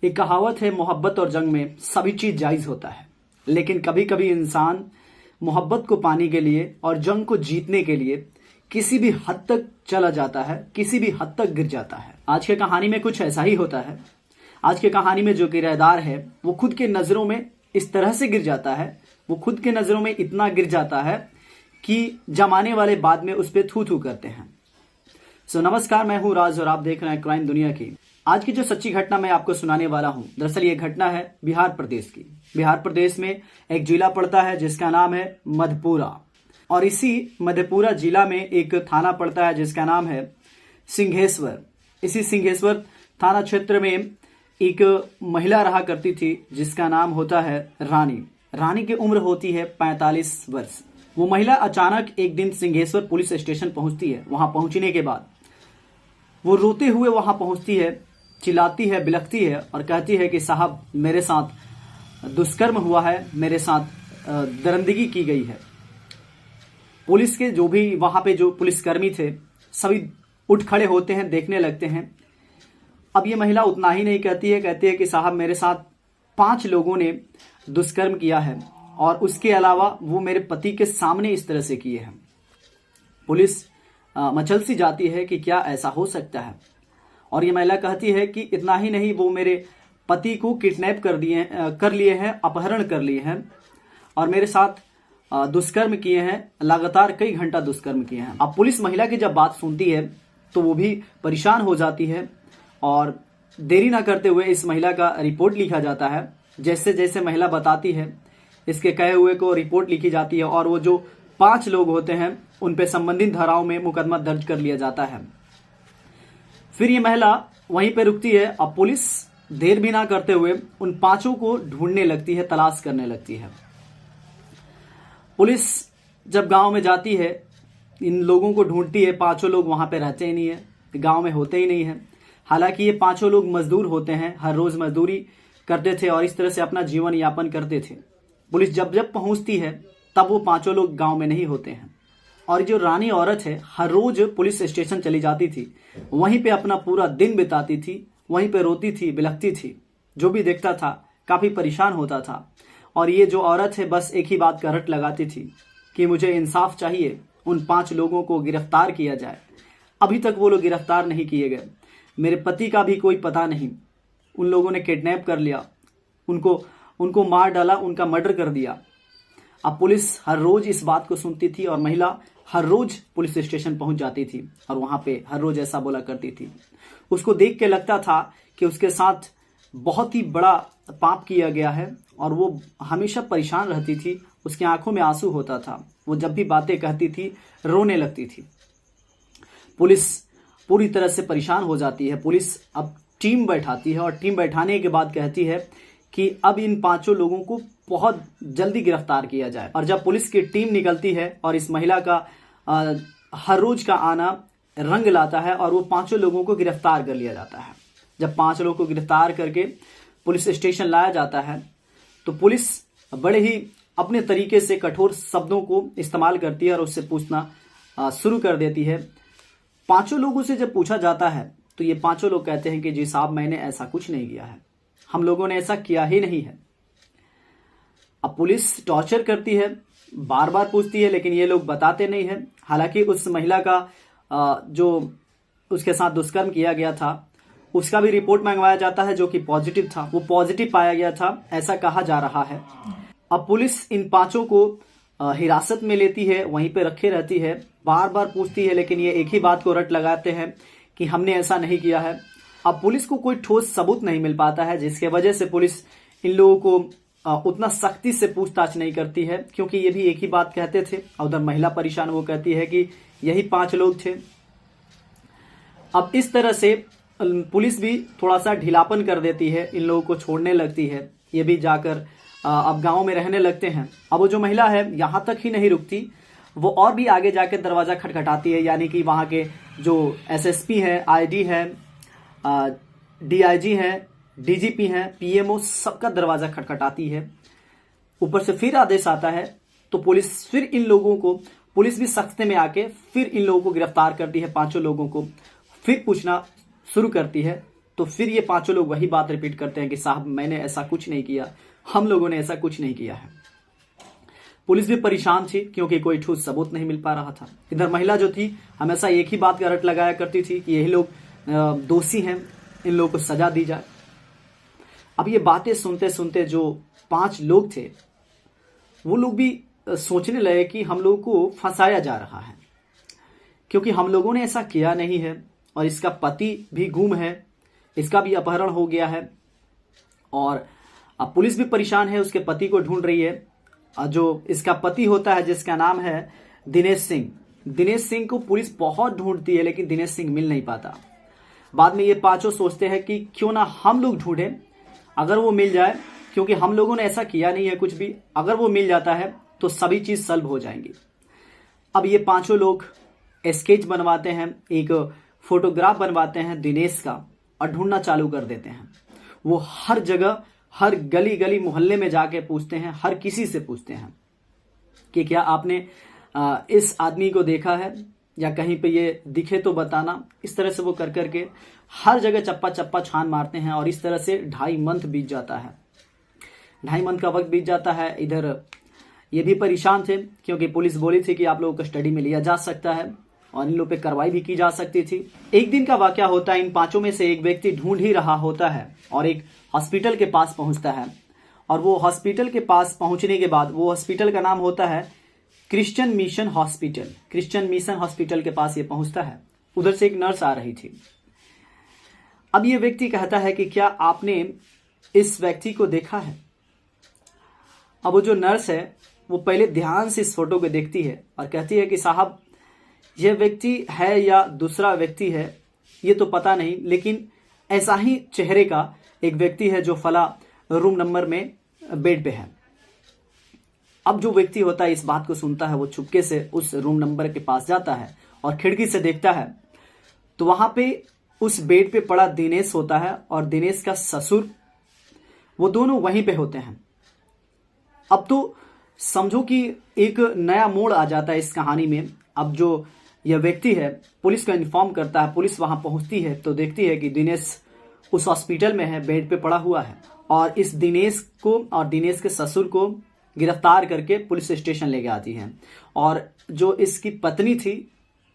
एक कहावत है, मोहब्बत और जंग में सभी चीज जायज होता है, लेकिन कभी कभी इंसान मोहब्बत को पाने के लिए और जंग को जीतने के लिए किसी भी हद तक चला जाता है, किसी भी हद तक गिर जाता है। आज की कहानी में कुछ ऐसा ही होता है। आज की कहानी में जो किरदार है वो खुद के नजरों में इस तरह से गिर जाता है, वो खुद के नजरों में इतना गिर जाता है कि जमाने वाले बाद में उस पर थू थू करते हैं। नमस्कार, मैं हूं राज और आप देख रहे हैं क्राइम दुनिया की। आज की जो सच्ची घटना मैं आपको सुनाने वाला हूं, दरअसल ये घटना है बिहार प्रदेश की। बिहार प्रदेश में एक जिला पड़ता है जिसका नाम है मधेपुरा, और इसी मधेपुरा जिला में एक थाना पड़ता है जिसका नाम है सिंहेश्वर। इसी सिंहेश्वर थाना क्षेत्र में एक महिला रहा करती थी जिसका नाम होता है रानी। रानी की उम्र होती है 45 वर्ष। वो महिला अचानक एक दिन सिंहेश्वर पुलिस स्टेशन पहुंचती है। वहां पहुंचने के बाद वो रोते हुए वहां पहुंचती है, चिल्लाती है, बिलखती है और कहती है कि साहब, मेरे साथ दुष्कर्म हुआ है, मेरे साथ दरिंदगी की गई है। पुलिस के जो भी वहां पे जो पुलिसकर्मी थे सभी उठ खड़े होते हैं, देखने लगते हैं। अब ये महिला उतना ही नहीं कहती है कि साहब, मेरे साथ 5 लोगों ने दुष्कर्म किया है और उसके अलावा वो मेरे पति के सामने इस तरह से किए हैं। पुलिस मचल सी जाती है कि क्या ऐसा हो सकता है। और ये महिला कहती है कि इतना ही नहीं, वो मेरे पति को किडनैप कर लिए हैं, अपहरण कर लिए हैं और मेरे साथ दुष्कर्म किए हैं, लगातार कई घंटा दुष्कर्म किए हैं। अब पुलिस महिला की जब बात सुनती है तो वो भी परेशान हो जाती है और देरी ना करते हुए इस महिला का रिपोर्ट लिखा जाता है। जैसे जैसे महिला बताती है, इसके कहे हुए को रिपोर्ट लिखी जाती है और वो जो 5 लोग होते हैं उन पे संबंधित धाराओं में मुकदमा दर्ज कर लिया जाता है। फिर ये महिला वहीं पे रुकती है। अब पुलिस देर भी ना करते हुए उन 5 को ढूंढने लगती है, तलाश करने लगती है। पुलिस जब गांव में जाती है, इन लोगों को ढूंढती है। 5 लोग वहां पे रहते ही नहीं है, गांव में होते ही नहीं है। हालांकि ये 5 लोग मजदूर होते हैं, हर रोज मजदूरी करते थे और इस तरह से अपना जीवन यापन करते थे। पुलिस जब जब पहुंचती है तब वो 5 लोग गांव में नहीं होते हैं। और जो रानी औरत है हर रोज पुलिस स्टेशन चली जाती थी, वहीं पे अपना पूरा दिन बिताती थी, वहीं पे रोती थी, बिलखती थी। जो भी देखता था काफी परेशान होता था। और ये जो औरत है बस एक ही बात का रट लगाती थी कि मुझे इंसाफ चाहिए, उन 5 लोगों को गिरफ्तार किया जाए। अभी तक वो लोग गिरफ्तार नहीं किए गए। मेरे पति का भी कोई पता नहीं, उन लोगों ने किडनैप कर लिया, उनको मार डाला, उनका मर्डर कर दिया। अब पुलिस हर रोज इस बात को सुनती थी और महिला हर रोज पुलिस स्टेशन पहुंच जाती थी और वहां पे हर रोज ऐसा बोला करती थी। उसको देख के लगता था कि उसके साथ बहुत ही बड़ा पाप किया गया है और वो हमेशा परेशान रहती थी। उसकी आंखों में आंसू होता था। वो जब भी बातें कहती थी रोने लगती थी। पुलिस पूरी तरह से परेशान हो जाती है। पुलिस अब टीम बैठाती है और टीम बैठाने के बाद कहती है कि अब इन 5 लोगों को बहुत जल्दी गिरफ्तार किया जाए। और जब पुलिस की टीम निकलती है और इस महिला का हर रोज का आना रंग लाता है और वो 5 लोगों को गिरफ्तार कर लिया जाता है। जब 5 लोगों को गिरफ्तार करके पुलिस स्टेशन लाया जाता है तो पुलिस बड़े ही अपने तरीके से कठोर शब्दों को इस्तेमाल करती है और उससे पूछना शुरू कर देती है। 5 लोगों से जब पूछा जाता है तो ये 5 लोग कहते हैं कि जी साहब, मैंने ऐसा कुछ नहीं किया है, हम लोगों ने ऐसा किया ही नहीं है। अब पुलिस टॉर्चर करती है, बार बार पूछती है, लेकिन ये लोग बताते नहीं है। हालांकि उस महिला का जो उसके साथ दुष्कर्म किया गया था उसका भी रिपोर्ट मंगवाया जाता है जो कि पॉजिटिव था। वो पॉजिटिव पाया गया था, ऐसा कहा जा रहा है। अब पुलिस इन 5 को हिरासत में लेती है, वहीं पे रखे रहती है, बार बार पूछती है, लेकिन ये एक ही बात को रट लगाते हैं कि हमने ऐसा नहीं किया है। अब पुलिस को कोई ठोस सबूत नहीं मिल पाता है, जिसके वजह से पुलिस इन लोगों को उतना सख्ती से पूछताछ नहीं करती है, क्योंकि ये भी एक ही बात कहते थे। और उधर महिला परेशान, वो कहती है कि यही 5 लोग थे। अब इस तरह से पुलिस भी थोड़ा सा ढीलापन कर देती है, इन लोगों को छोड़ने लगती है। ये भी जाकर अब गांव में रहने लगते हैं। अब वो जो महिला है यहाँ तक ही नहीं रुकती, वो और भी आगे जाकर दरवाजा खटखटाती है। यानी कि वहां के जो एसएसपी है, आईडी है, डीआईजी है, डीजीपी हैं, पीएमओ, सबका दरवाजा खटखटाती है। ऊपर से फिर आदेश आता है तो पुलिस फिर इन लोगों को, पुलिस भी सख्ते में आके फिर इन लोगों को गिरफ्तार करती है। 5 लोगों को फिर पूछना शुरू करती है तो फिर ये पांचों लोग वही बात रिपीट करते हैं कि साहब मैंने ऐसा कुछ नहीं किया, हम लोगों ने ऐसा कुछ नहीं किया है। पुलिस भी परेशान थी क्योंकि कोई ठोस सबूत नहीं मिल पा रहा था। इधर महिला जो थी हमेशा एक ही बात का रट लगाया करती थी कि यही लोग दोषी हैं, इन लोगों को सजा दी जाए। अब ये बातें सुनते सुनते जो 5 लोग थे वो लोग भी सोचने लगे कि हम लोगों को फंसाया जा रहा है, क्योंकि हम लोगों ने ऐसा किया नहीं है और इसका पति भी गुम है, इसका भी अपहरण हो गया है और अब पुलिस भी परेशान है, उसके पति को ढूंढ रही है। जो इसका पति होता है जिसका नाम है दिनेश सिंह को पुलिस बहुत ढूंढती है लेकिन दिनेश सिंह मिल नहीं पाता। बाद में ये पांचों सोचते हैं कि क्यों ना हम लोग ढूंढें, अगर वो मिल जाए, क्योंकि हम लोगों ने ऐसा किया नहीं है कुछ भी, अगर वो मिल जाता है तो सभी चीज सॉल्व हो जाएंगी। अब ये पांचों लोग स्केच बनवाते हैं, एक फोटोग्राफ बनवाते हैं दिनेश का और ढूंढना चालू कर देते हैं। वो हर जगह, हर गली गली मोहल्ले में जाके पूछते हैं, हर किसी से पूछते हैं कि क्या आपने इस आदमी को देखा है या कहीं पे ये दिखे तो बताना। इस तरह से वो कर करके हर जगह चप्पा चप्पा छान मारते हैं और इस तरह से 2.5 मंथ बीत जाता है। 2.5 मंथ का वक्त बीत जाता है। इधर ये भी परेशान थे क्योंकि पुलिस बोली थी कि आप लोगों को कस्टडी में लिया जा सकता है और इन लोगों पे कार्रवाई भी की जा सकती थी। एक दिन का वाकया होता है, इन पांचों में से एक व्यक्ति ढूंढ ही रहा होता है और एक हॉस्पिटल के पास पहुंचता है और वो हॉस्पिटल के पास पहुंचने के बाद, वो हॉस्पिटल का नाम होता है क्रिश्चियन मिशन हॉस्पिटल के पास ये पहुंचता है। उधर से एक नर्स आ रही थी। अब ये व्यक्ति कहता है कि क्या आपने इस व्यक्ति को देखा है। अब वो जो नर्स है वो पहले ध्यान से इस फोटो को देखती है और कहती है कि साहब यह व्यक्ति है या दूसरा व्यक्ति है ये तो पता नहीं, लेकिन ऐसा ही चेहरे का एक व्यक्ति है जो फला रूम नंबर में बेड पे है। अब जो व्यक्ति होता है इस बात को सुनता है, वो चुपके से उस रूम नंबर के पास जाता है और खिड़की से देखता है तो वहां पे उस बेड पे पड़ा दिनेश होता है और दिनेश का ससुर, वो दोनों वहीं पे होते हैं। अब तो समझो कि एक नया मोड़ आ जाता है इस कहानी में। अब जो यह व्यक्ति है पुलिस को इन्फॉर्म करता है, पुलिस वहां पहुंचती है तो देखती है कि दिनेश उस हॉस्पिटल में है, बेड पे पड़ा हुआ है और इस दिनेश को और दिनेश के ससुर को गिरफ्तार करके पुलिस स्टेशन लेके आती है और जो इसकी पत्नी थी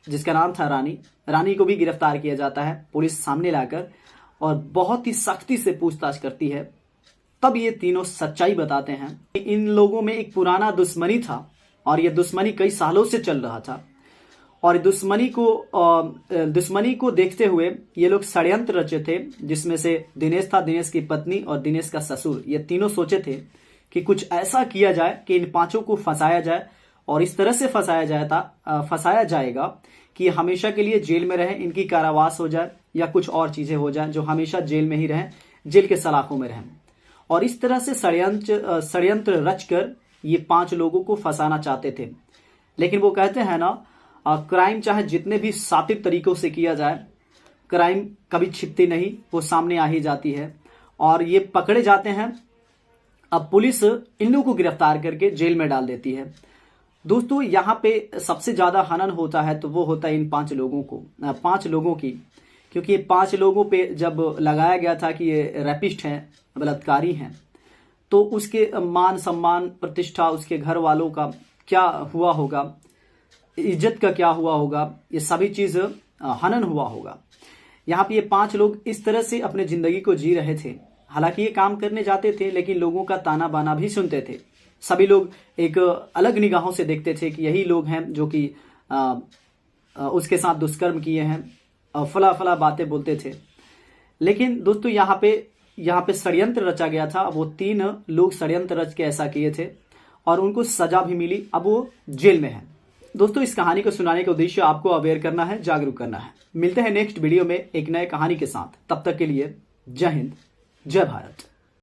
जिसका नाम था रानी को भी गिरफ्तार किया जाता है पुलिस सामने लाकर और बहुत ही सख्ती से पूछताछ करती है। तब ये तीनों सच्चाई बताते हैं। इन लोगों में एक पुराना दुश्मनी था और ये दुश्मनी कई सालों से चल रहा था और दुश्मनी को देखते हुए ये लोग षड्यंत्र रचे थे, जिसमें से दिनेश था, दिनेश की पत्नी और दिनेश का ससुर। ये तीनों सोचे थे कि कुछ ऐसा किया जाए कि इन पांचों को फंसाया जाए और इस तरह से फंसाया जाएगा कि हमेशा के लिए जेल में रहे, इनकी कारावास हो जाए या कुछ और चीजें हो जाए, जो हमेशा जेल में ही रहें, जेल के सलाखों में रहें। और इस तरह से षड्यंत्र रचकर ये 5 लोगों को फंसाना चाहते थे। लेकिन वो कहते हैं ना, क्राइम चाहे जितने भी सात्विक तरीकों से किया जाए, क्राइम कभी छिपती नहीं, वो सामने आ ही जाती है और ये पकड़े जाते हैं। अब पुलिस इन लोगों को गिरफ्तार करके जेल में डाल देती है। दोस्तों यहाँ पे सबसे ज्यादा हनन होता है तो वो होता है इन 5 लोगों की, क्योंकि ये 5 लोगों पे जब लगाया गया था कि ये रैपिस्ट हैं, बलात्कारी हैं, तो उसके मान सम्मान प्रतिष्ठा, उसके घर वालों का क्या हुआ होगा, इज्जत का क्या हुआ होगा, ये सभी चीज हनन हुआ होगा। यहाँ पे ये 5 लोग इस तरह से अपने जिंदगी को जी रहे थे। हालांकि ये काम करने जाते थे लेकिन लोगों का ताना बाना भी सुनते थे। सभी लोग एक अलग निगाहों से देखते थे कि यही लोग हैं जो कि उसके साथ दुष्कर्म किए हैं, फला बातें बोलते थे। लेकिन दोस्तों यहाँ पे षड्यंत्र रचा गया था। वो 3 लोग षड्यंत्र रच के ऐसा किए थे और उनको सजा भी मिली। अब वो जेल में है। दोस्तों इस कहानी को सुनाने का उद्देश्य आपको अवेयर करना है, जागरूक करना है। मिलते हैं नेक्स्ट वीडियो में एक नए कहानी के साथ। तब तक के लिए जय हिंद, जय भारत।